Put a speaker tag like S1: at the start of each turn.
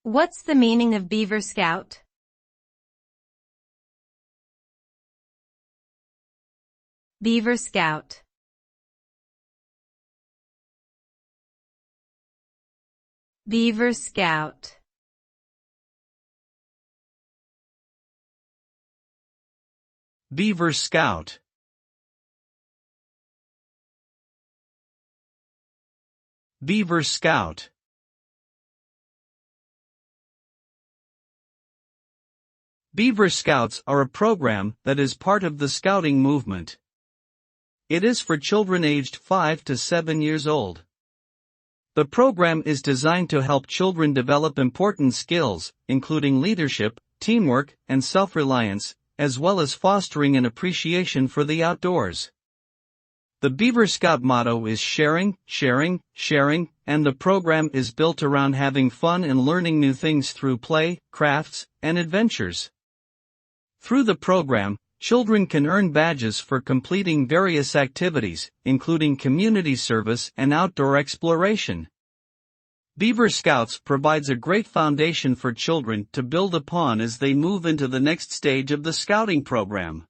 S1: What's the meaning of Beaver Scout? Beaver Scout. Beaver Scout.
S2: Beaver Scout. Beaver Scout. Beaver Scouts are a program that is part of the Scouting movement. It is for children aged 5 to 7 years old. The program is designed to help children develop important skills, including leadership, teamwork, and self-reliance, as well as fostering an appreciation for the outdoors. The Beaver Scout motto is sharing, sharing, sharing, and the program is built around having fun and learning new things through play, crafts, and adventures. Through the program, children can earn badges for completing various activities, including community service and outdoor exploration. Beaver Scouts provides a great foundation for children to build upon as they move into the next stage of the Scouting program.